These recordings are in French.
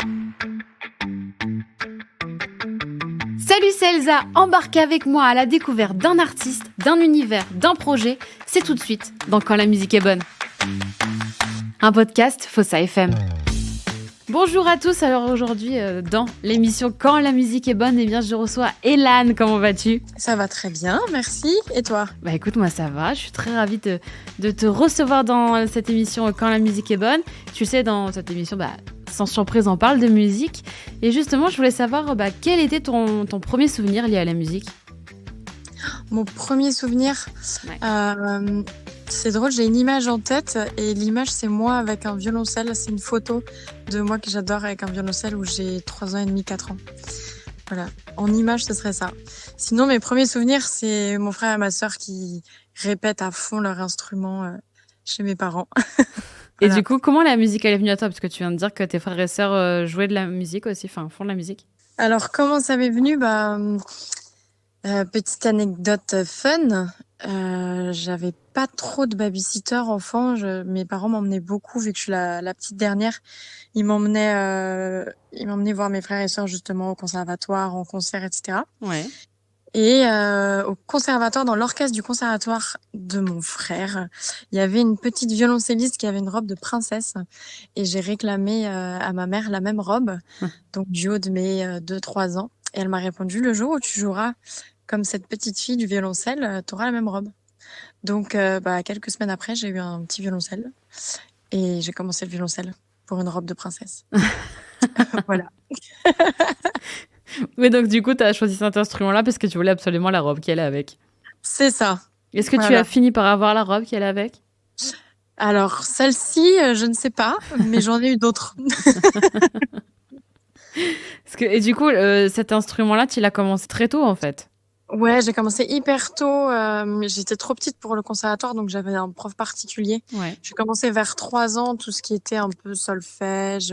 Salut, c'est Elsa, embarquez avec moi à la découverte d'un artiste, d'un univers, d'un projet. C'est tout de suite dans Quand la musique est bonne. Un podcast Fossa FM. Bonjour à tous, alors aujourd'hui dans l'émission Quand la musique est bonne, je reçois Elane, comment vas-tu ? Ça va très bien, merci, et toi ? Bah écoute, moi ça va, je suis très ravie de te recevoir dans cette émission Quand la musique est bonne. Tu sais, dans cette émission, sans surprise, on parle de musique. Et justement, je voulais savoir quel était ton premier souvenir lié à la musique ? Mon premier souvenir, c'est drôle, j'ai une image en tête et l'image c'est moi avec un violoncelle. C'est une photo de moi que j'adore avec un violoncelle où j'ai 3 ans et demi, 4 ans. Voilà, en image ce serait ça. Sinon mes premiers souvenirs c'est mon frère et ma sœur qui répètent à fond leur instrument chez mes parents. Et Voilà. du coup, comment la musique elle est venue à toi ? Parce que tu viens de dire que tes frères et sœurs jouaient de la musique aussi, font de la musique. Alors comment ça m'est venu ? Petite anecdote fun, j'avais pas trop de babysitter enfant. Mes parents m'emmenaient beaucoup vu que je suis la petite dernière. Ils m'emmenaient voir mes frères et sœurs justement au conservatoire, en concert, etc. Ouais. Et au conservatoire, dans l'orchestre du conservatoire de mon frère, il y avait une petite violoncelliste qui avait une robe de princesse. Et j'ai réclamé à ma mère la même robe, donc du haut de mes 2-3 ans. Et elle m'a répondu, le jour où tu joueras comme cette petite fille du violoncelle, tu auras la même robe. Donc, quelques semaines après, j'ai eu un petit violoncelle et j'ai commencé le violoncelle pour une robe de princesse. Voilà. Mais donc, du coup, tu as choisi cet instrument-là parce que tu voulais absolument la robe qui allait avec. C'est ça. Est-ce que tu as fini par avoir la robe qui allait avec ? Alors, celle-ci, je ne sais pas, mais j'en ai eu d'autres. Et du coup, cet instrument-là, tu l'as commencé très tôt, en fait. Ouais, j'ai commencé hyper tôt. J'étais trop petite pour le conservatoire, donc j'avais un prof particulier. Ouais. J'ai commencé vers 3 ans, tout ce qui était un peu solfège,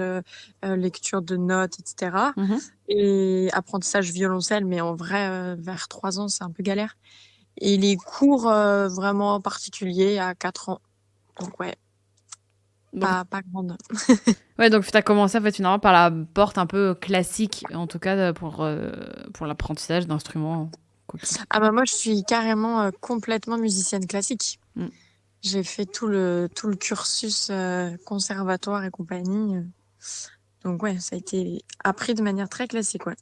lecture de notes, etc. Et apprentissage violoncelle, mais en vrai, vers 3 ans, c'est un peu galère. Et les cours vraiment particuliers à 4 ans. Donc ouais, pas grande. Ouais, donc tu as commencé en fait finalement par la porte un peu classique, en tout cas pour l'apprentissage d'instruments. Moi, je suis carrément complètement musicienne classique. J'ai fait tout le cursus conservatoire et compagnie. Donc ouais, ça a été appris de manière très classique, ouais.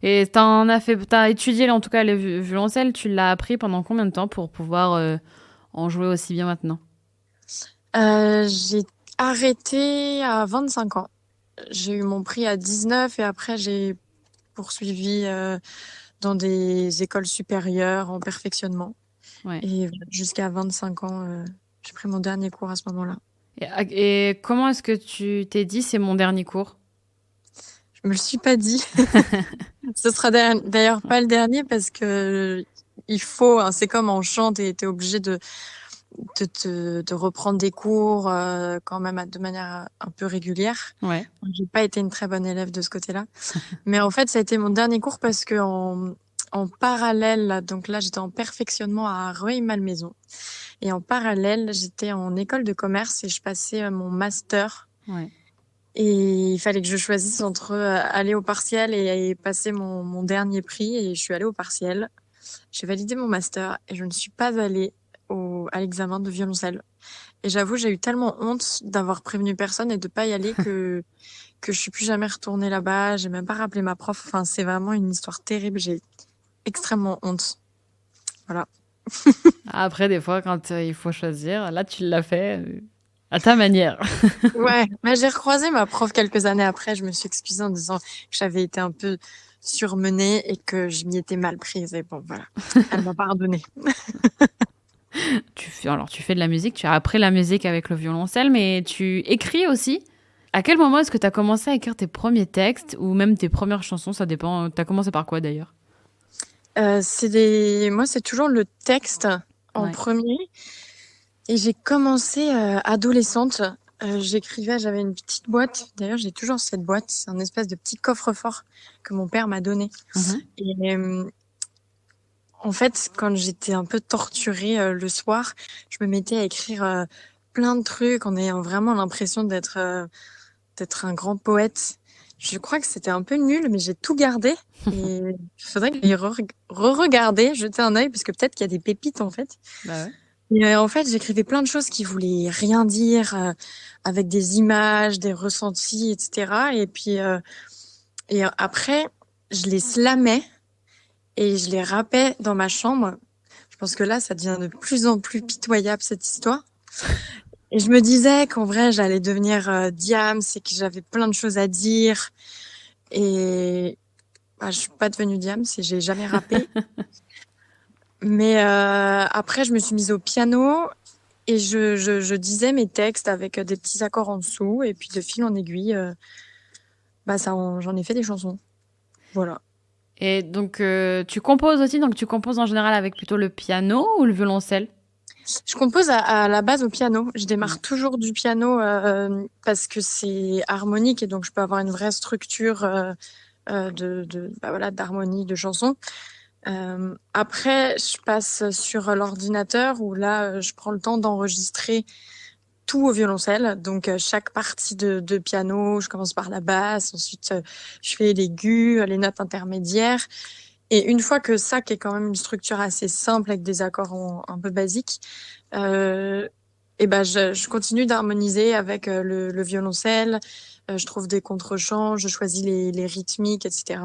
Et t'as étudié en tout cas le violoncelle, tu l'as appris pendant combien de temps pour pouvoir en jouer aussi bien maintenant ? J'ai arrêté à 25 ans. J'ai eu mon prix à 19 et après j'ai poursuivi dans des écoles supérieures en perfectionnement. Ouais. Et jusqu'à 25 ans, j'ai pris mon dernier cours à ce moment-là. Et comment est-ce que tu t'es dit c'est mon dernier cours ? Je me le suis pas dit. Ce sera d'ailleurs pas le dernier parce que il faut, c'est comme en chant, t'es obligé de reprendre des cours quand même de manière un peu régulière. Ouais. J'ai pas été une très bonne élève de ce côté-là. Mais en fait, ça a été mon dernier cours parce que en parallèle, donc là, j'étais en perfectionnement à Rueil-Malmaison. Et en parallèle, j'étais en école de commerce et je passais mon master. Ouais. Et il fallait que je choisisse entre aller au partiel et passer mon dernier prix. Et je suis allée au partiel. J'ai validé mon master et je ne suis pas allée à l'examen de violoncelle. Et j'avoue, j'ai eu tellement honte d'avoir prévenu personne et de pas y aller que je suis plus jamais retournée là-bas. J'ai même pas rappelé ma prof. Enfin, c'est vraiment une histoire terrible. J'ai extrêmement honte. Voilà. Après, des fois, quand il faut choisir, là, tu l'as fait à ta manière. Ouais, mais j'ai recroisé ma prof quelques années après. Je me suis excusée en disant que j'avais été un peu surmenée et que je m'y étais mal prise. Et bon, voilà, elle m'a pardonné. Tu fais de la musique, tu as appris la musique avec le violoncelle, mais tu écris aussi. À quel moment est-ce que tu as commencé à écrire tes premiers textes ou même tes premières chansons ? Ça dépend. Tu as commencé par quoi d'ailleurs ? Moi, c'est toujours le texte en premier. Et j'ai commencé adolescente. J'avais une petite boîte. D'ailleurs, j'ai toujours cette boîte. C'est un espèce de petit coffre-fort que mon père m'a donné. Et en fait, quand j'étais un peu torturée le soir, je me mettais à écrire plein de trucs en ayant vraiment l'impression d'être un grand poète. Je crois que c'était un peu nul, mais j'ai tout gardé. Et il faudrait que j'y re-regarder, jeter un œil, parce que peut-être qu'il y a des pépites, en fait. Bah ouais. Et en fait, j'écrivais plein de choses qui voulaient rien dire, avec des images, des ressentis, etc. Et puis, après, je les slamais et je les rappais dans ma chambre. Je pense que là, ça devient de plus en plus pitoyable, cette histoire. Et je me disais qu'en vrai, j'allais devenir Diams et que j'avais plein de choses à dire. Et bah, je suis pas devenue Diams et j'ai jamais rappé. Mais après, je me suis mise au piano et je disais mes textes avec des petits accords en dessous. Et puis de fil en aiguille, bah j'en ai fait des chansons. Voilà. Et donc, tu composes aussi, donc tu composes en général avec plutôt le piano ou le violoncelle? Je compose à la base au piano. Je Ouais. démarre toujours du piano parce que c'est harmonique et donc je peux avoir une vraie structure bah voilà, d'harmonie, de chansons. Après, je passe sur l'ordinateur où là, je prends le temps d'enregistrer tout au violoncelle. Donc, chaque partie de piano, je commence par la basse, ensuite, je fais l'aigu, les notes intermédiaires. Et une fois que ça, qui est quand même une structure assez simple avec des accords un peu basiques, et ben je continue d'harmoniser avec le violoncelle. Je trouve des contre-champs, je choisis les rythmiques, etc.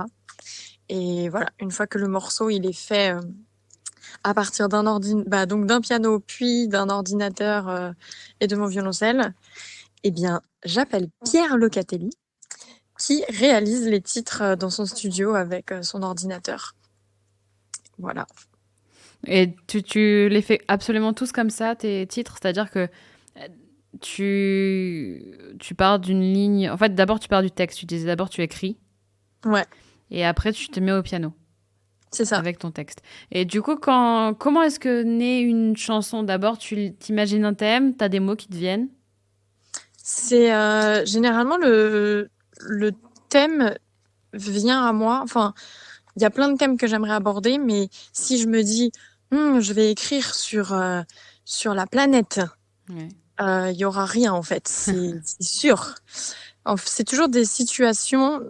Et voilà, une fois que le morceau il est fait à partir donc d'un piano puis d'un ordinateur et de mon violoncelle, eh bien j'appelle Pierre Locatelli qui réalise les titres dans son studio avec son ordinateur. Voilà. Et tu les fais absolument tous comme ça, tes titres? C'est-à-dire que tu pars d'une ligne. En fait, d'abord, tu pars du texte. Tu disais d'abord, tu écris. Ouais, Et après, tu te mets au piano c'est ça. avec ton texte. Et du coup, comment est-ce que naît une chanson? D'abord, tu t'imagines un thème, tu as des mots qui te viennent. C'est généralement le thème vient à moi. Enfin, il y a plein de thèmes que j'aimerais aborder, mais si je me dis, je vais écrire sur la planète, Ouais. il y aura rien en fait, c'est sûr. C'est toujours des situations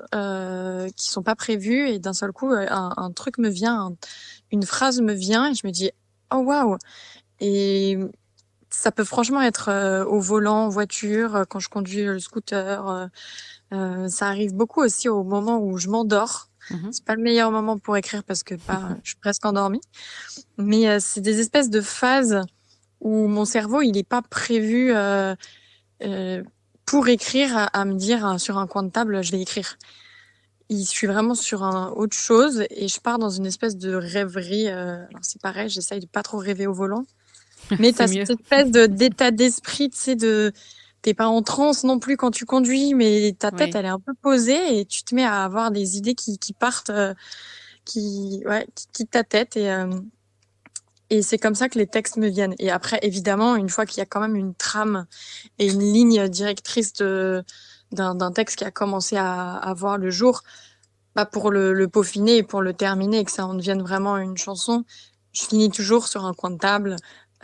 qui sont pas prévues et d'un seul coup, un truc me vient, une phrase me vient et je me dis, oh waouh! Et ça peut franchement être au volant, en voiture, quand je conduis le scooter. Ça arrive beaucoup aussi au moment où je m'endors. Mhm. C'est pas le meilleur moment pour écrire parce que bah, je suis presque endormie. Mais c'est des espèces de phases où mon cerveau, il est pas prévu euh, pour écrire à me dire sur un coin de table, je vais écrire. Je suis vraiment sur autre chose et je pars dans une espèce de rêverie. Alors c'est pareil, j'essaye de pas trop rêver au volant. Mais C'est t'as mieux. cette espèce d'état d'esprit, tu sais, t'es pas en transe non plus quand tu conduis, mais ta tête, Oui. elle est un peu posée et tu te mets à avoir des idées qui partent, qui quittent ta tête et c'est comme ça que les textes me viennent. Et après, évidemment, une fois qu'il y a quand même une trame et une ligne directrice d'un texte qui a commencé à voir le jour, bah, pour le peaufiner et pour le terminer et que ça en devienne vraiment une chanson, je finis toujours sur un coin de table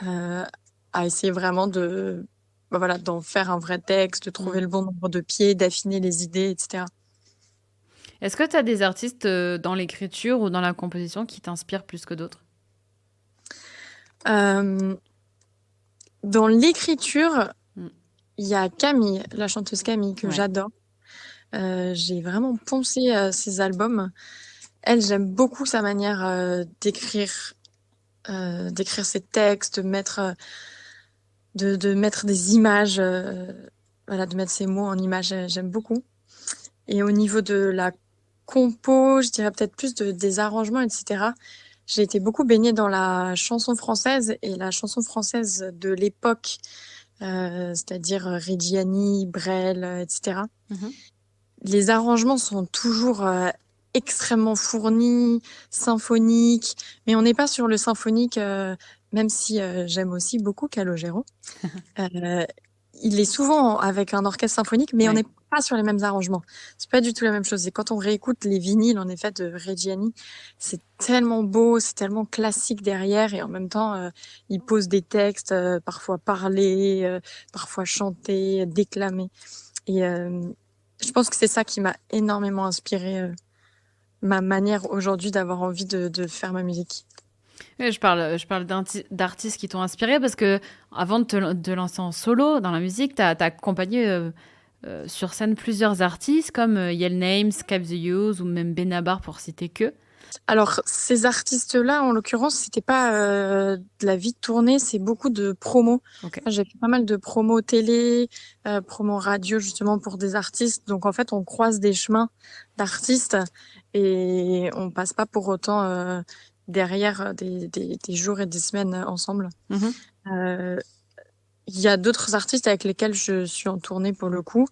euh, à essayer vraiment bah voilà, d'en faire un vrai texte, de trouver Mm. le bon nombre de pieds, d'affiner les idées, etc. Est-ce que tu as des artistes dans l'écriture ou dans la composition qui t'inspirent plus que d'autres? Euh, Dans l'écriture, Mm. il y a Camille, la chanteuse Camille, que Ouais. j'adore. J'ai vraiment poncé ses albums. Elle, j'aime beaucoup sa manière d'écrire ses textes, de mettre des images, voilà, de mettre ses mots en images, j'aime beaucoup. Et au niveau de la compo, je dirais peut-être plus des arrangements, etc. J'ai été beaucoup baignée dans la chanson française et la chanson française de l'époque, c'est-à-dire Reggiani, Brel, etc. Mhm. Les arrangements sont toujours extrêmement fournis, symphoniques, mais on n'est pas sur le symphonique, même si j'aime aussi beaucoup Calogero. Euh, il est souvent avec un orchestre symphonique, mais on Ouais. n'est pas sur les mêmes arrangements. C'est pas du tout la même chose. Et quand on réécoute les vinyles, en effet, de Reggiani, c'est tellement beau, c'est tellement classique derrière, et en même temps, il pose des textes, parfois parlés, parfois chantés, déclamés. Et Je pense que c'est ça qui m'a énormément inspiré ma manière aujourd'hui d'avoir envie de faire ma musique. Oui, je parle d'artistes qui t'ont inspiré parce que avant de lancer en solo dans la musique, t'as accompagné sur scène plusieurs artistes comme Yel Names, Cap the Youth ou même Benabar pour citer que. Alors, ces artistes-là, en l'occurrence, c'était pas de la vie de tournée, c'est beaucoup de promos. Ok. J'ai fait pas mal de promos télé, promos radio, justement, pour des artistes. Donc, en fait, on croise des chemins d'artistes et on passe pas pour autant derrière des jours et des semaines ensemble. Mhm. Euh, Il y a d'autres artistes avec lesquels je suis en tournée pour le coup.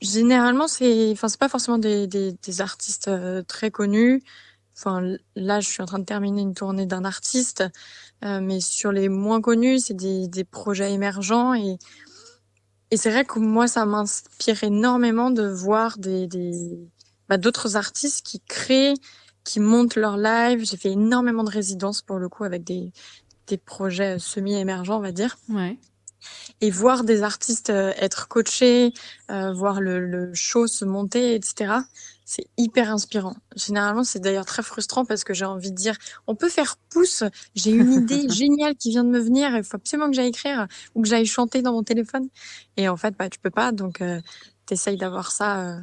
Généralement, c'est pas forcément des artistes très connus. Enfin, là, je suis en train de terminer une tournée d'un artiste, mais sur les moins connus, c'est des projets émergents et c'est vrai que moi, ça m'inspire énormément de voir d'autres artistes qui créent, qui montent leur live. J'ai fait énormément de résidences pour le coup avec des projets semi-émergents, on va dire. Ouais. Et voir des artistes être coachés, voir le show se monter, etc. C'est hyper inspirant. Généralement, c'est d'ailleurs très frustrant parce que j'ai envie de dire, on peut faire pouce, j'ai une idée géniale qui vient de me venir, il faut absolument que j'aille écrire ou que j'aille chanter dans mon téléphone. Et en fait, tu peux pas, donc t'essayes d'avoir ça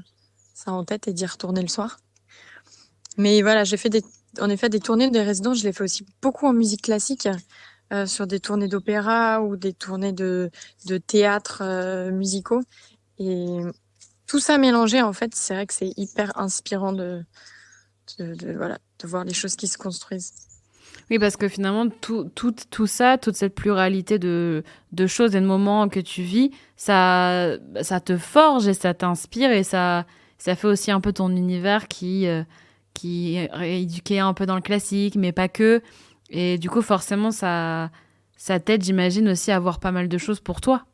en tête et d'y retourner le soir. Mais voilà, j'ai fait en effet des tournées de résidence, je l'ai fait aussi beaucoup en musique classique. Sur des tournées d'opéra ou des tournées de théâtre musicaux. Et tout ça mélangé, en fait, c'est vrai que c'est hyper inspirant voilà, de voir les choses qui se construisent. Oui, parce que finalement, tout ça, toute cette pluralité de choses et de moments que tu vis, ça te forge et ça t'inspire et ça fait aussi un peu ton univers qui est éduqué un peu dans le classique, mais pas que. Et du coup, forcément, ça t'aide, j'imagine, aussi à voir pas mal de choses pour toi.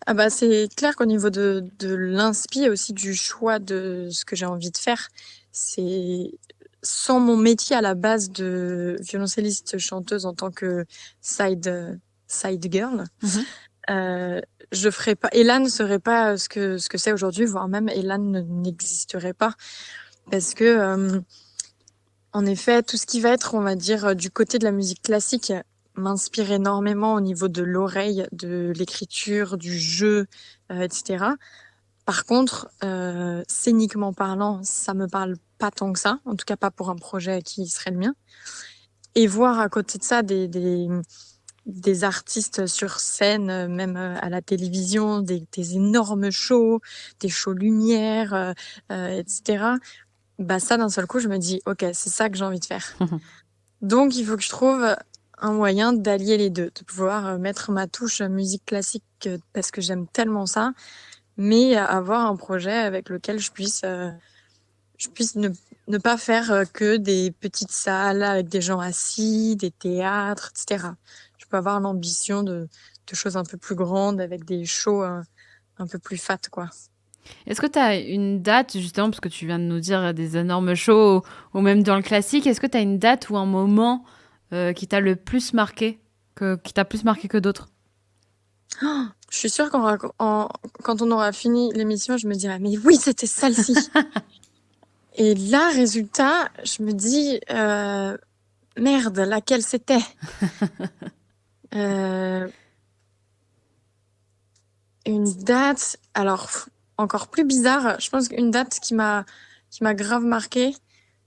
Ah bah, c'est clair qu'au niveau de l'inspi et aussi du choix de ce que j'ai envie de faire, c'est sans mon métier à la base de violoncelliste chanteuse en tant que side girl, Mhm. euh, je ferais pas, Elan ne serait pas ce que c'est aujourd'hui, voire même Elan n'existerait pas parce que en effet, tout ce qui va être, on va dire, du côté de la musique classique m'inspire énormément au niveau de l'oreille, de l'écriture, du jeu, etc. Par contre, scéniquement parlant, ça me parle pas tant que ça, en tout cas pas pour un projet qui serait le mien. Et voir à côté de ça des artistes sur scène, même à la télévision, des énormes shows, des shows lumière, etc. Bah ça, d'un seul coup, je me dis, ok, c'est ça que j'ai envie de faire. Donc, il faut que je trouve un moyen d'allier les deux, de pouvoir mettre ma touche musique classique parce que j'aime tellement ça, mais avoir un projet avec lequel je puisse ne pas faire que des petites salles avec des gens assis, des théâtres, etc. Je peux avoir l'ambition de choses un peu plus grandes avec des shows un peu plus fat, quoi. Est-ce que tu as une date, justement, parce que tu viens de nous dire des énormes shows, ou même dans le classique, est-ce que tu as une date ou un moment qui t'a le plus marqué, qui t'a plus marqué que d'autres? Je suis sûre quand on aura fini l'émission, je me dirai, mais oui, c'était celle-ci. Et là, résultat, je me dis, merde, laquelle c'était? Euh, une date, alors encore plus bizarre, je pense qu'une date qui m'a grave marqué,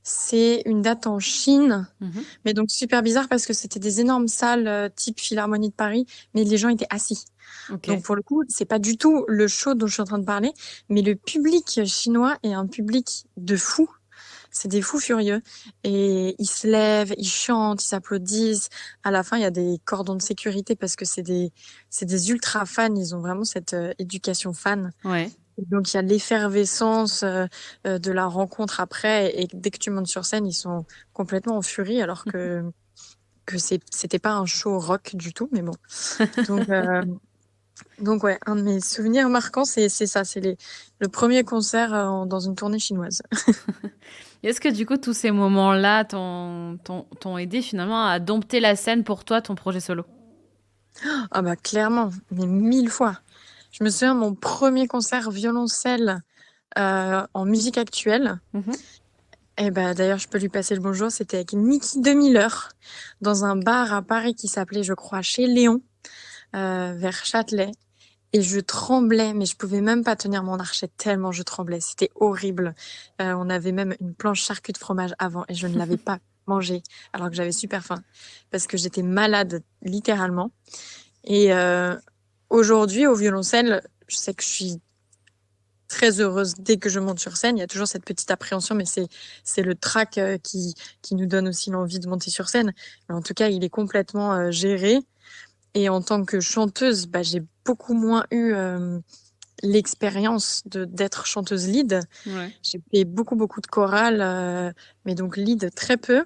c'est une date en Chine, Mhm. mais donc super bizarre parce que c'était des énormes salles type Philharmonie de Paris, mais les gens étaient assis. Ok. Donc pour le coup, c'est pas du tout le show dont je suis en train de parler, mais le public chinois est un public de fous. C'est des fous furieux. Et ils se lèvent, ils chantent, ils s'applaudissent. À la fin, il y a des cordons de sécurité parce que c'est des ultra fans. Ils ont vraiment cette éducation fan. Ouais. Et donc, il y a l'effervescence de la rencontre après. Et dès que tu montes sur scène, ils sont complètement en furie alors que c'était pas un show rock du tout. Mais bon. Donc, donc ouais, un de mes souvenirs marquants, c'est ça. Le premier concert dans une tournée chinoise. Est-ce que du coup, tous ces moments-là t'ont aidé finalement à dompter la scène pour toi, ton projet solo? Ah bah clairement, mais 1000 fois. Je me souviens de mon premier concert violoncelle en musique actuelle. Mhm. Et ben d'ailleurs, je peux lui passer le bonjour. C'était avec Niki 2000 dans un bar à Paris qui s'appelait, je crois, Chez Léon, vers Châtelet. Et je tremblais, mais je pouvais même pas tenir mon archet tellement je tremblais. C'était horrible. On avait même une planche charcut de fromage avant et je ne l'avais pas mangée alors que j'avais super faim parce que j'étais malade littéralement. Et aujourd'hui, au violoncelle, je sais que je suis très heureuse dès que je monte sur scène. Il y a toujours cette petite appréhension, mais c'est le trac qui nous donne aussi l'envie de monter sur scène. Mais en tout cas, il est complètement géré. Et en tant que chanteuse, bah, j'ai beaucoup moins eu l'expérience d'être chanteuse lead. Ouais. J'ai fait beaucoup de chorales, mais donc lead très peu.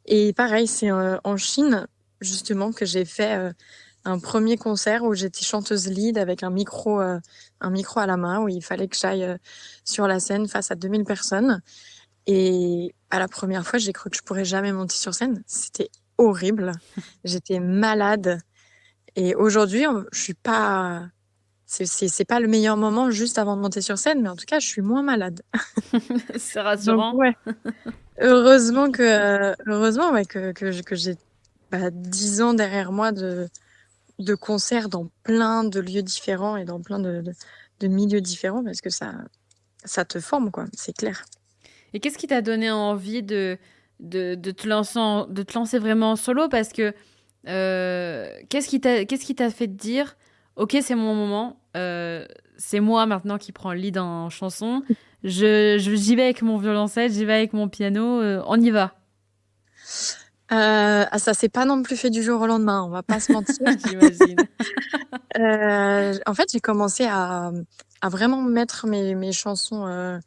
Et pareil, c'est en Chine justement que j'ai fait un premier concert où j'étais chanteuse lead avec un micro à la main où il fallait que j'aille sur la scène face à 2000 personnes. Et à la première fois, j'ai cru que je pourrais jamais monter sur scène. C'était horrible. J'étais malade. Et aujourd'hui, je suis pas, c'est pas le meilleur moment juste avant de monter sur scène, mais en tout cas, je suis moins malade. C'est Donc rassurant. ouais, heureusement ouais, que j'ai 10 ans derrière moi de concerts dans plein de lieux différents et dans plein de milieux différents parce que ça te forme, quoi, c'est clair. Et qu'est-ce qui t'a donné envie de te de te lancer vraiment en solo? Parce que qu'est-ce qui t'a fait te dire, ok, c'est mon moment, c'est moi maintenant qui prends le lead en chanson, j'y vais avec mon violoncelle, j'y vais avec mon piano, on y va. Ça s'est pas non plus fait du jour au lendemain, on va pas se mentir. J'imagine. En fait, j'ai commencé à vraiment mettre mes chansons,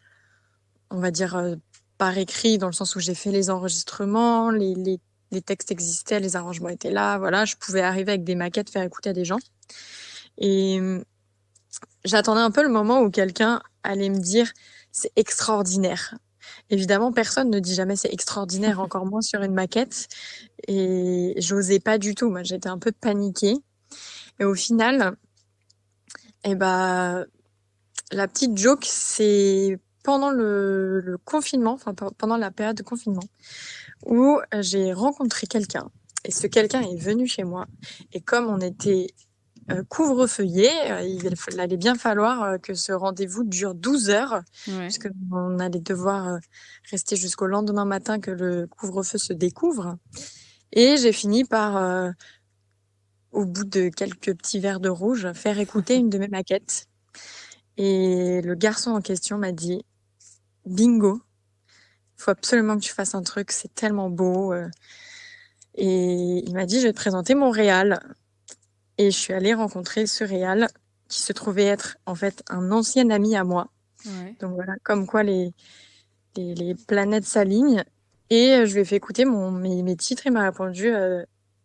on va dire, par écrit, dans le sens où j'ai fait les enregistrements, les textes existaient, les arrangements étaient là, voilà, je pouvais arriver avec des maquettes, faire écouter à des gens. Et j'attendais un peu le moment où quelqu'un allait me dire c'est extraordinaire. Évidemment, personne ne dit jamais c'est extraordinaire, encore moins sur une maquette. Et j'osais pas du tout. Moi, j'étais un peu paniquée. Et au final, eh ben, la petite joke, c'est pendant le confinement, enfin pendant la période de confinement, où j'ai rencontré quelqu'un. Et ce quelqu'un est venu chez moi. Et comme on était couvre-feuillé, il allait bien falloir que ce rendez-vous dure 12 heures, Ouais. puisque on allait devoir rester jusqu'au lendemain matin que le couvre-feu se découvre. Et j'ai fini par, au bout de quelques petits verres de rouge, faire écouter une de mes maquettes. Et le garçon en question m'a dit, bingo, faut absolument que tu fasses un truc, c'est tellement beau. Et il m'a dit, je vais te présenter mon réal. Et je suis allée rencontrer ce réal qui se trouvait être en fait un ancien ami à moi. Ouais. Donc voilà, comme quoi les planètes s'alignent. Et je lui ai fait écouter mes titres et il m'a répondu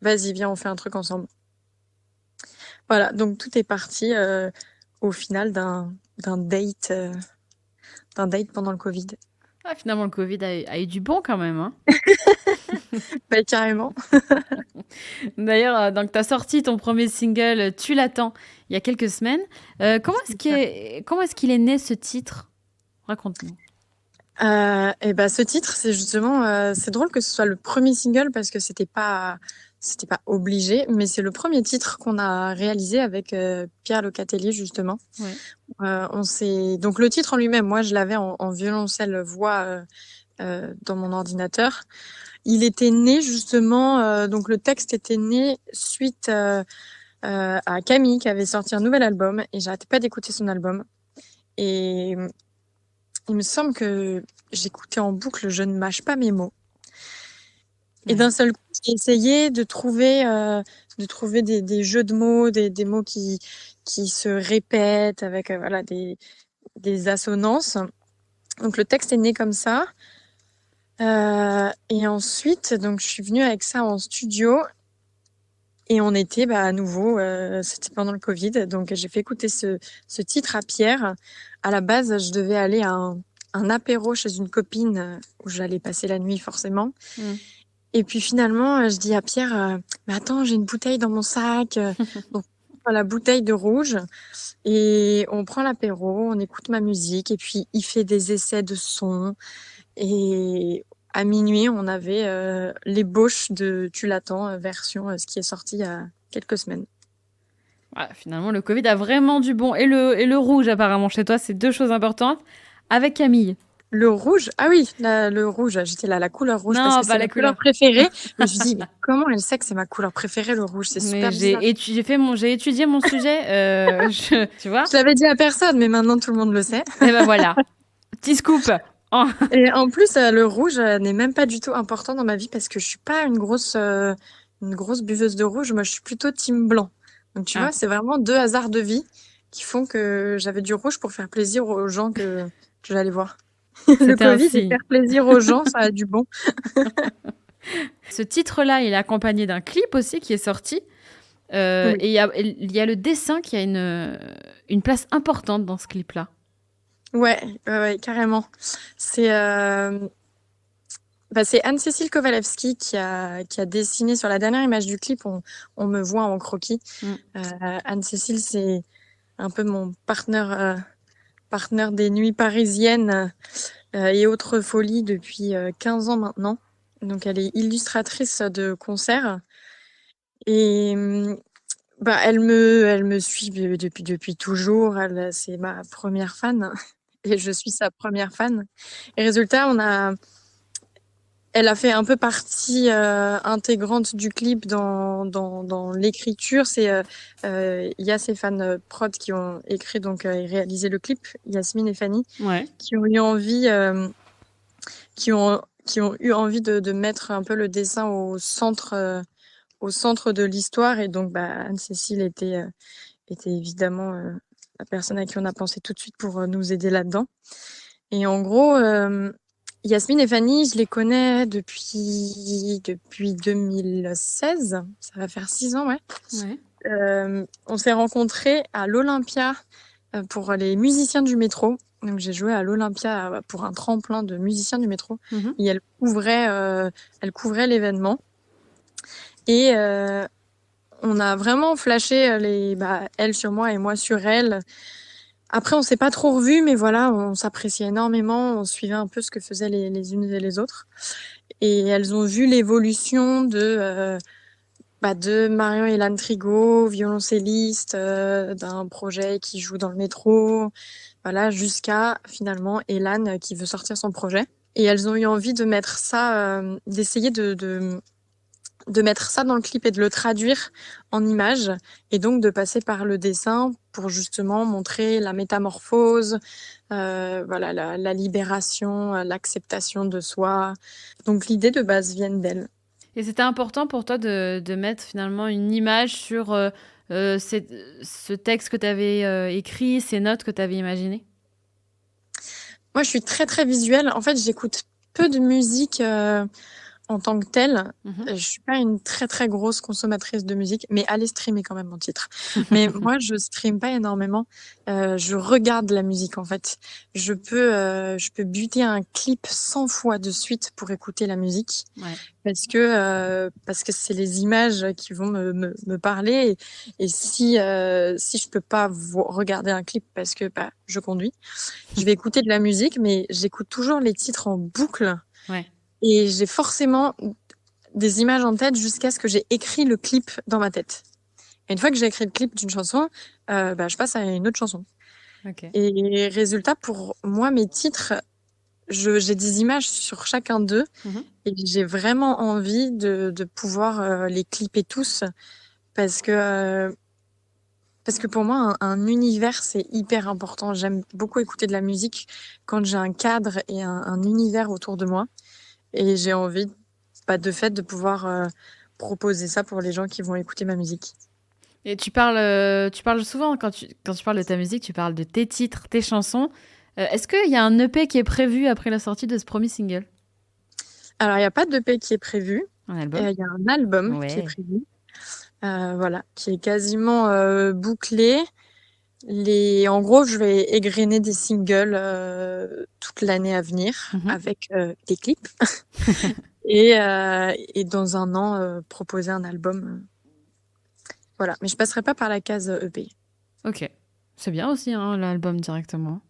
vas-y, viens, on fait un truc ensemble. Voilà, donc tout est parti au final d'un date, d'un date pendant le Covid. Ah, finalement, le Covid a eu du bon quand même, hein. Bah, carrément. D'ailleurs, donc tu as sorti ton premier single, Tu l'attends, il y a quelques semaines. Comment est-ce qu'il est né ce titre? Raconte-nous. Et ben ce titre, c'est justement, c'est drôle que ce soit le premier single parce que c'était pas obligé, mais c'est le premier titre qu'on a réalisé avec Pierre Locatellier justement. Ouais. Donc le titre en lui-même, moi je l'avais en violoncelle voix dans mon ordinateur. Il était né justement, donc le texte était né suite à Camille qui avait sorti un nouvel album et j'arrêtais pas d'écouter son album. Et il me semble que j'écoutais en boucle Je ne mâche pas mes mots. Et d'un seul coup, j'ai essayé de trouver des jeux de mots, des mots qui se répètent avec voilà des assonances. Donc le texte est né comme ça. Et ensuite, donc je suis venue avec ça en studio et on était à nouveau, c'était pendant le Covid, donc j'ai fait écouter ce titre à Pierre. À la base, je devais aller à un apéro chez une copine où j'allais passer la nuit forcément. Et puis finalement, je dis à Pierre, mais attends, j'ai une bouteille dans mon sac. Donc la bouteille de rouge et on prend l'apéro, on écoute ma musique et puis il fait des essais de son. Et à minuit, on avait l'ébauche de Tu l'attends, version ce qui est sorti il y a quelques semaines. Ouais, finalement, le Covid a vraiment du bon. Et le rouge, apparemment, chez toi, c'est deux choses importantes. Avec Camille. Le rouge, ah oui, le rouge, j'étais là, la couleur rouge, parce Non, que pas c'est la ma couleur couleur. préférée. Je me suis dit, mais comment elle sait que c'est ma couleur préférée, le rouge? C'est Mais super bizarre. j'ai étudié mon sujet. Tu vois? Je l'avais dit à personne, mais maintenant tout le monde le sait. Et ben voilà. Petit scoop. Oh. Et en plus, le rouge n'est même pas du tout important dans ma vie parce que je suis pas une grosse buveuse de rouge. Moi, je suis plutôt team blanc. Donc, tu Ah. vois, c'est vraiment deux hasards de vie qui font que j'avais du rouge pour faire plaisir aux gens que j'allais voir. Le C'était un Covid et signe. faire plaisir aux gens, ça a du bon. Ce titre-là, il est accompagné d'un clip aussi qui est sorti. Oui. Et il y a le dessin qui a une place importante dans ce clip-là. Ouais, ouais, carrément. C'est c'est Anne-Cécile Kowalewski qui a dessiné sur la dernière image du clip. On me voit en croquis. Mm. Anne-Cécile, c'est un peu mon partenaire des nuits parisiennes et autres folies depuis 15 ans maintenant. Donc, elle est illustratrice de concerts. Et elle me suit depuis toujours. C'est ma première fan. Et je suis sa première fan. Et résultat, elle a fait un peu partie intégrante du clip dans l'écriture. Il y a ces fans prod qui ont écrit donc et réalisé le clip, Yasmine et Fanny, Ouais. qui ont eu envie qui ont eu envie de mettre un peu le dessin au centre de l'histoire. Et donc Anne-Cécile était évidemment la personne à qui on a pensé tout de suite pour nous aider là-dedans. Et en gros, Yasmine et Fanny, je les connais depuis 2016. Ça va faire 6 ans, ouais. Ouais. On s'est rencontrés à l'Olympia pour les musiciens du métro. Donc j'ai joué à l'Olympia pour un tremplin de musiciens du métro. Mhm. Et elle couvrait l'événement. Et on a vraiment flashé elle sur moi et moi sur elle. Après, on s'est pas trop revus, mais voilà, on s'appréciait énormément. On suivait un peu ce que faisaient les unes et les autres. Et elles ont vu l'évolution de Marion Hélène Trigo, violoncelliste, d'un projet qui joue dans le métro, voilà, jusqu'à finalement Hélène qui veut sortir son projet. Et elles ont eu envie de mettre ça, d'essayer de mettre ça dans le clip et de le traduire en images, et donc de passer par le dessin pour justement montrer la métamorphose, voilà, la libération, l'acceptation de soi. Donc l'idée de base vient d'elle. Et c'était important pour toi de mettre finalement une image sur ce texte que tu avais écrit, ces notes que tu avais imaginées? Moi, je suis très très visuelle. En fait, j'écoute peu de musique en tant que telle. Je suis pas une très très grosse consommatrice de musique, mais allez streamer quand même mon titre. Mais moi, je stream pas énormément. Je regarde la musique en fait. Je peux buter un clip 100 fois de suite pour écouter la musique, Ouais. parce que c'est les images qui vont me parler. Et si je peux pas regarder un clip parce que je conduis, je vais écouter de la musique, mais j'écoute toujours les titres en boucle. Ouais. Et j'ai forcément des images en tête jusqu'à ce que j'ai écrit le clip dans ma tête. Et une fois que j'ai écrit le clip d'une chanson, je passe à une autre chanson. Ok. Et résultat, pour moi, mes titres, j'ai des images sur chacun d'eux. Et j'ai vraiment envie de pouvoir les clipper tous, parce que pour moi, un univers, c'est hyper important. J'aime beaucoup écouter de la musique quand j'ai un cadre et un univers autour de moi. Et j'ai envie, de fait, de pouvoir proposer ça pour les gens qui vont écouter ma musique. Et tu parles souvent, quand tu parles de ta musique, tu parles de tes titres, tes chansons. Est-ce qu'il y a un EP qui est prévu après la sortie de ce premier single? Alors, il n'y a pas d'EP qui est prévu. Un album? Il y a un album qui est prévu. Voilà, qui est quasiment bouclé. En gros, je vais égrener des singles toute l'année à venir avec des clips. Et dans un an, proposer un album Voilà, mais je passerai pas par la case EP. Ok. C'est bien aussi, hein, l'album directement.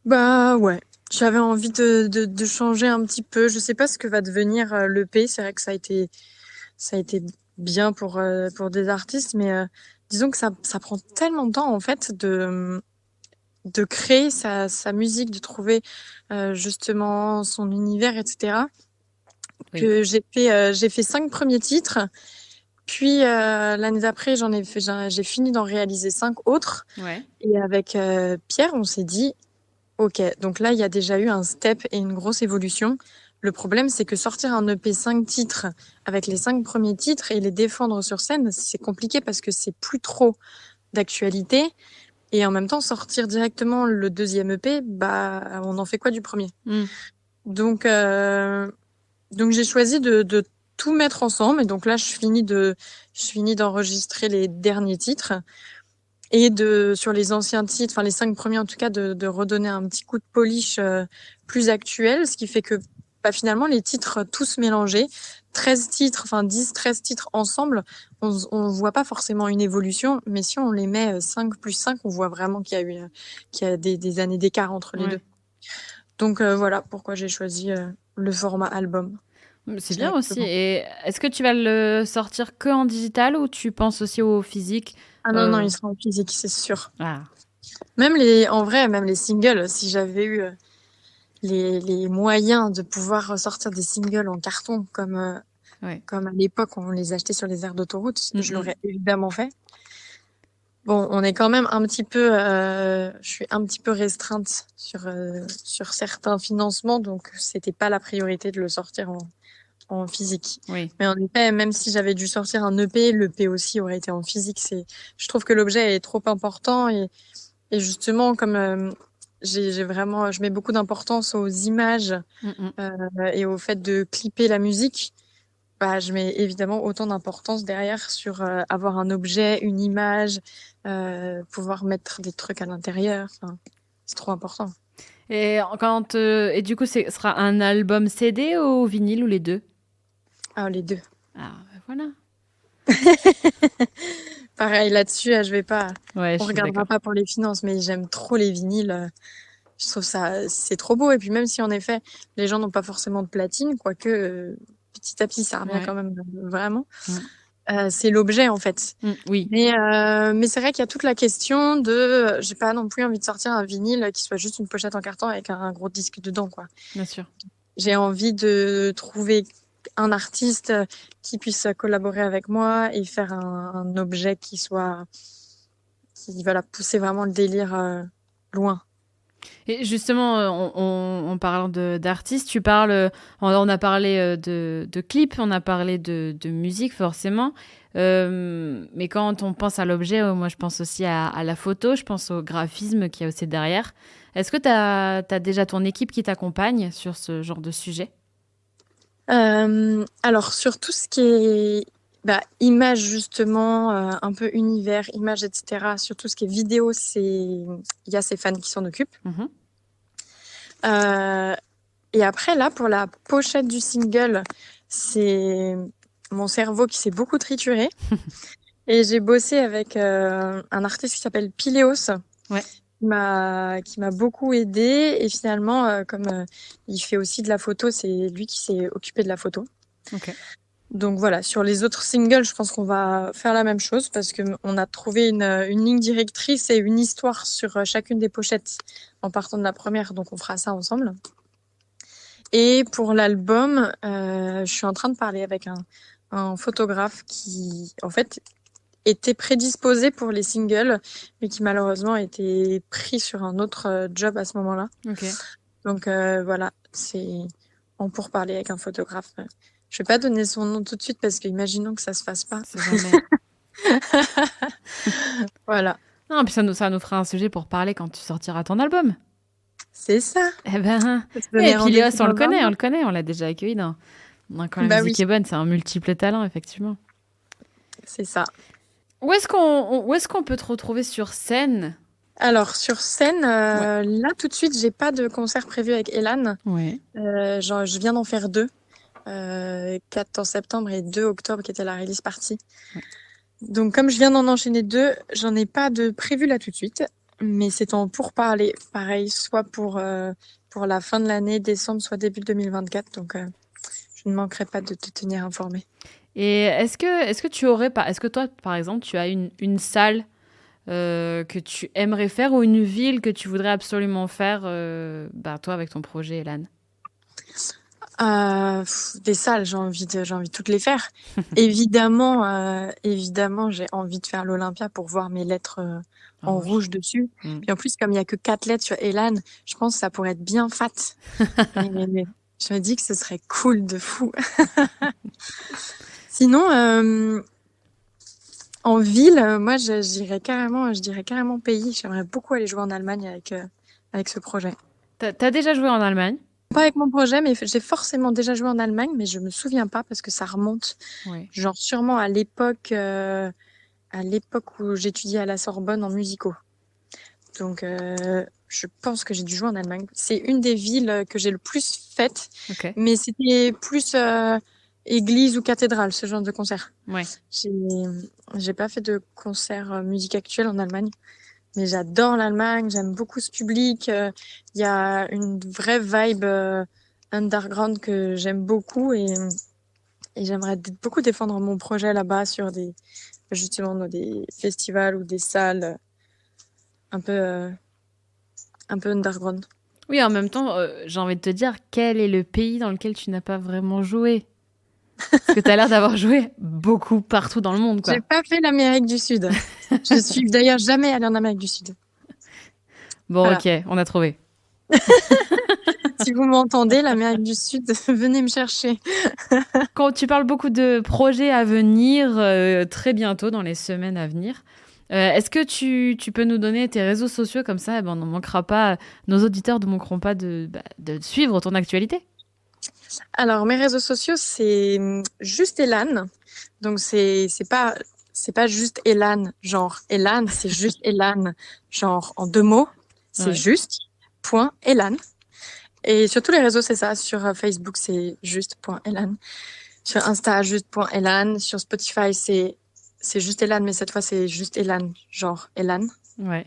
Bah ouais, j'avais envie de changer un petit peu. Je sais pas ce que va devenir l'EP. C'est vrai que ça a été bien pour des artistes, mais disons que ça prend tellement de temps en fait de créer sa musique, de trouver justement son univers, etc. Oui. Que j'ai fait 5 premiers titres, puis l'année d'après j'ai fini d'en réaliser 5 autres. Ouais. Et avec Pierre, on s'est dit, ok, donc là il y a déjà eu un step et une grosse évolution. Le problème, c'est que sortir un EP 5 titres avec les 5 premiers titres et les défendre sur scène, c'est compliqué parce que c'est plus trop d'actualité. Et en même temps, sortir directement le deuxième EP, bah, on en fait quoi du premier? Mm. Donc, j'ai choisi de tout mettre ensemble. Et donc là, je finis d'enregistrer les derniers titres et sur les anciens titres, enfin les 5 premiers en tout cas, de redonner un petit coup de polish plus actuel, ce qui fait que bah, finalement les titres tous mélangés, 13 titres, enfin 10, 13 titres ensemble, on voit pas forcément une évolution, mais si on les met 5 plus 5, on voit vraiment qu'il y a des années d'écart entre les Ouais. deux. Donc voilà pourquoi j'ai choisi le format album. C'est bien aussi. Directement. Et est-ce que tu vas le sortir que en digital ou tu penses aussi au physique? Ah non, il sera en physique, c'est sûr. Ah, En vrai, même les singles, si j'avais eu les moyens de pouvoir sortir des singles en carton ouais. comme à l'époque on les achetait sur les aires d'autoroute, je Mm-mm. l'aurais évidemment fait. Bon, on est quand même je suis un petit peu restreinte sur certains financements, donc c'était pas la priorité de le sortir en physique. Oui. Mais en effet, même si j'avais dû sortir un EP, l'EP aussi aurait été en physique. Je trouve que l'objet est trop important et justement, comme je mets beaucoup d'importance aux images Mm-mm. et au fait de clipper la musique, bah, je mets évidemment autant d'importance derrière sur avoir un objet, une image, pouvoir mettre des trucs à l'intérieur. Enfin, c'est trop important. Et et du coup, ce sera un album CD ou vinyle ou les deux? Ah, les deux. Ah, ben voilà. Pareil, là-dessus, Ouais, je on suis regardera d'accord. pas pour les finances, mais j'aime trop les vinyles. Je trouve ça, c'est trop beau. Et puis même si en effet, les gens n'ont pas forcément de platine, quoique petit à petit, ça revient Ouais. quand même vraiment. Mm. C'est l'objet en fait. Oui. Mais c'est vrai qu'il y a toute la question de, j'ai pas non plus envie de sortir un vinyle qui soit juste une pochette en carton avec un gros disque dedans, quoi. Bien sûr. J'ai envie de trouver un artiste qui puisse collaborer avec moi et faire un objet qui va pousser vraiment le délire loin. Et justement, en parlant d'artistes, on a parlé de clips, on a parlé de musique forcément, mais quand on pense à l'objet, moi je pense aussi à la photo, je pense au graphisme qu'il y a aussi derrière. Est-ce que tu as déjà ton équipe qui t'accompagne sur ce genre de sujet? Alors sur tout ce qui est image justement, un peu univers, image, etc. Sur tout ce qui est vidéo, il y a ces fans qui s'en occupent. Mhm. Et après là, pour la pochette du single, c'est mon cerveau qui s'est beaucoup trituré. Et j'ai bossé avec un artiste qui s'appelle Pileos, Ouais. qui m'a beaucoup aidé. Et finalement, comme il fait aussi de la photo, c'est lui qui s'est occupé de la photo. Ok. Donc voilà, sur les autres singles, je pense qu'on va faire la même chose parce que on a trouvé une ligne directrice et une histoire sur chacune des pochettes en partant de la première. Donc on fera ça ensemble. Et pour l'album, je suis en train de parler avec un photographe qui, en fait, était prédisposé pour les singles, mais qui malheureusement a été pris sur un autre job à ce moment-là. Ok. Donc voilà, c'est en pourparler avec un photographe. Je vais pas donner son nom tout de suite parce qu'imaginons que ça se fasse pas. C'est jamais. Voilà, Non, puis ça nous fera un sujet pour parler quand tu sortiras ton album. c'est ça. Eh ben, On peut se donner et puis Léos, rendez-vous dans un mois. on l'a déjà accueilli Quand la Bah musique oui, est bonne, c'est un multiple talent, effectivement. c'est ça. Où est-ce qu'on peut te retrouver sur scène? Alors sur scène, Ouais. là tout de suite, j'ai pas de concert prévu avec Elan. Ouais. Je viens d'en faire 2, 4 en septembre et 2 octobre qui était la release party. Ouais. Donc, comme je viens d'en enchaîner 2, j'en ai pas de prévu là tout de suite, mais c'est en pourparlers. Pareil, soit pour la fin de l'année, décembre, soit début 2024. Donc, je ne manquerai pas de te tenir informé. Et est-ce que toi, par exemple, tu as une salle que tu aimerais faire ou une ville que tu voudrais absolument faire, toi, avec ton projet, Elan? Des salles, j'ai envie de toutes les faire. Évidemment, j'ai envie de faire l'Olympia pour voir mes lettres en rouge dessus. Puis en plus, comme il y a que 4 lettres sur Elan, je pense que ça pourrait être bien fat. Mais je me dis que ce serait cool de fou. Sinon, en ville, moi, je dirais carrément pays. J'aimerais beaucoup aller jouer en Allemagne avec ce projet. T'as déjà joué en Allemagne? Pas avec mon projet, mais j'ai forcément déjà joué en Allemagne, mais je me souviens pas parce que ça remonte. Oui. Genre sûrement à l'époque où j'étudiais à la Sorbonne en musicaux. Donc je pense que j'ai dû jouer en Allemagne. C'est une des villes que j'ai le plus faites, Ok. mais c'était plus église ou cathédrale, ce genre de concert. Ouais. J'ai pas fait de concert musique actuelle en Allemagne. Mais j'adore l'Allemagne, j'aime beaucoup ce public. Il y a une vraie vibe underground que j'aime beaucoup et j'aimerais beaucoup défendre mon projet là-bas sur justement dans des festivals ou des salles un peu underground. Oui, en même temps, j'ai envie de te dire, quel est le pays dans lequel tu n'as pas vraiment joué? Parce que tu as l'air d'avoir joué beaucoup partout dans le monde, quoi. J'ai pas fait l'Amérique du Sud. Je suis d'ailleurs jamais allée en Amérique du Sud. Bon, Voilà. ok, on a trouvé. Si vous m'entendez, l'Amérique du Sud, venez me chercher. Quand tu parles beaucoup de projets à venir, très bientôt, dans les semaines à venir, est-ce que tu peux nous donner tes réseaux sociaux comme ça, on n'en manquera pas, nos auditeurs ne manqueront pas de suivre ton actualité? Alors, mes réseaux sociaux, c'est juste Elan. Donc, c'est pas juste Elan, genre Elan, c'est juste Elan, genre en 2 mots. C'est Ouais. juste point Elan. Et sur tous les réseaux, c'est ça. Sur Facebook, c'est juste point Elan. Sur Insta, juste point Elan. Sur Spotify, c'est juste Elan, mais cette fois, c'est juste Elan, genre Elan. Ouais.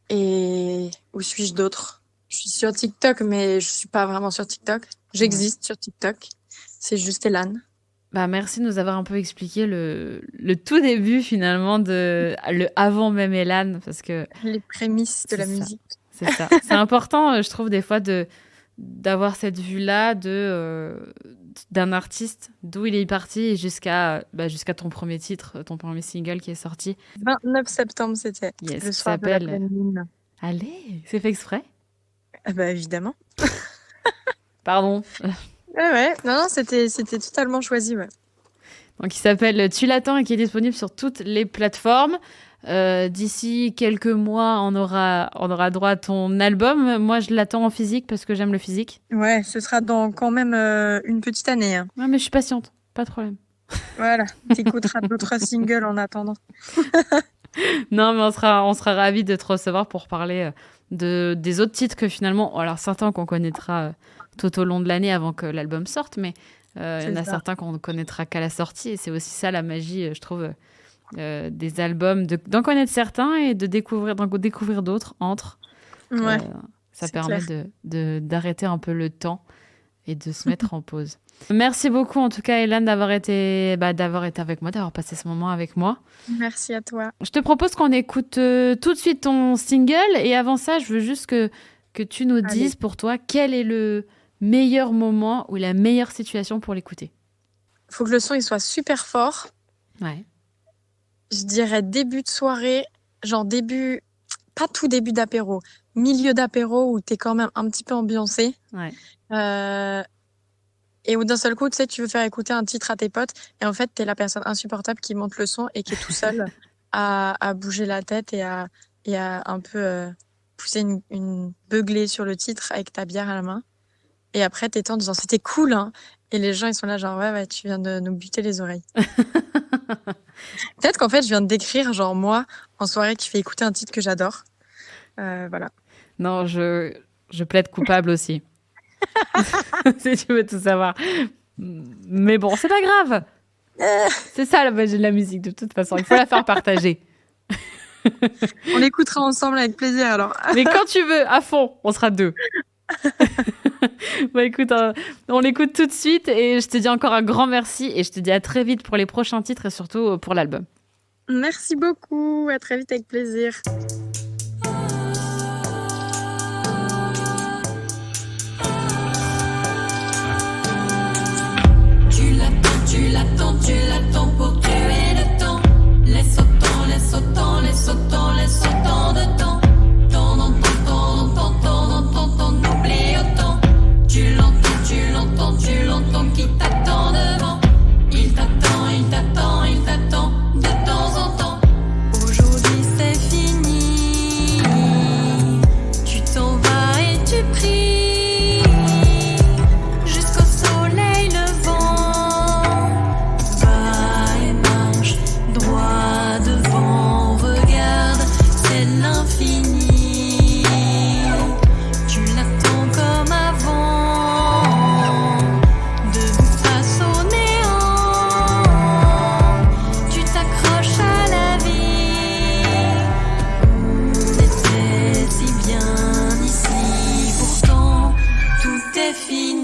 Et où suis-je d'autre? Je suis sur TikTok, mais je suis pas vraiment sur TikTok. J'existe sur TikTok. C'est juste Elan. Bah, merci de nous avoir un peu expliqué le tout début, finalement, le avant même Elan, parce que Les prémices de la musique. c'est ça. C'est important, je trouve, des fois, d'avoir cette vue-là d'un artiste, d'où il est parti jusqu'à ton premier titre, ton premier single qui est sorti. 29 septembre, c'était Yes, le qui soir de la s'appelle pleine lune. Allez, c'est fait exprès? Ah bah évidemment. Pardon. Ouais, non, c'était totalement choisi, ouais. Donc, il s'appelle Tu l'attends et qui est disponible sur toutes les plateformes. D'ici quelques mois, on aura droit à ton album. Moi, je l'attends en physique parce que j'aime le physique. Ouais, ce sera dans quand même une petite année. Hein. Ouais, mais je suis patiente, pas de problème. Voilà, t'écouteras d'autres singles en attendant. Non, mais on sera ravis de te recevoir pour parler des autres titres que finalement, alors certains qu'on connaîtra tout au long de l'année avant que l'album sorte, mais il y en a certains qu'on ne connaîtra qu'à la sortie. Et c'est aussi ça la magie, je trouve, des albums, d'en connaître certains et d'en découvrir d'autres entre. Ouais, ça permet d'arrêter un peu le temps et de se mettre en pause. Merci beaucoup en tout cas, Elan, d'avoir été avec moi, d'avoir passé ce moment avec moi. Merci à toi. Je te propose qu'on écoute tout de suite ton single et avant ça, je veux juste que tu nous dises pour toi quel est le meilleur moment ou la meilleure situation pour l'écouter. Faut que le son il soit super fort. Ouais. Je dirais début de soirée, genre pas tout début d'apéro, milieu d'apéro où t'es quand même un petit peu ambiancé. Ouais. Et où d'un seul coup, tu sais, tu veux faire écouter un titre à tes potes et en fait, t'es la personne insupportable qui monte le son et qui est tout seul à bouger la tête et à un peu pousser une beuglée sur le titre avec ta bière à la main. Et après, t'étends en disant c'était cool, hein. Et les gens, ils sont là genre ouais, tu viens de nous buter les oreilles. Peut-être qu'en fait, je viens de décrire genre moi en soirée qui fait écouter un titre que j'adore. Voilà. Non, je plaide coupable aussi. Si tu veux tout savoir. Mais bon, c'est pas grave. C'est ça la magie de la musique, de toute façon. Il faut la faire partager. On l'écoutera ensemble avec plaisir alors. Mais quand tu veux, à fond, on sera 2. Bah écoute, on l'écoute tout de suite et je te dis encore un grand merci et je te dis à très vite pour les prochains titres et surtout pour l'album. Merci beaucoup, à très vite avec plaisir. Tu l'attends pour tuer le temps. Laisse autant de temps. Tant d'oubli autant. Tu l'entends qui t'attend devant. Il t'attend de temps en temps. Aujourd'hui c'est fini. Tu t'en vas et tu pries jusqu'au soleil levant. Va et marche droit devant. Regarde, c'est l'infini. Tu l'attends comme avant, debout face au néant. Tu t'accroches à la vie. C'était si bien ici, pourtant tout est fini.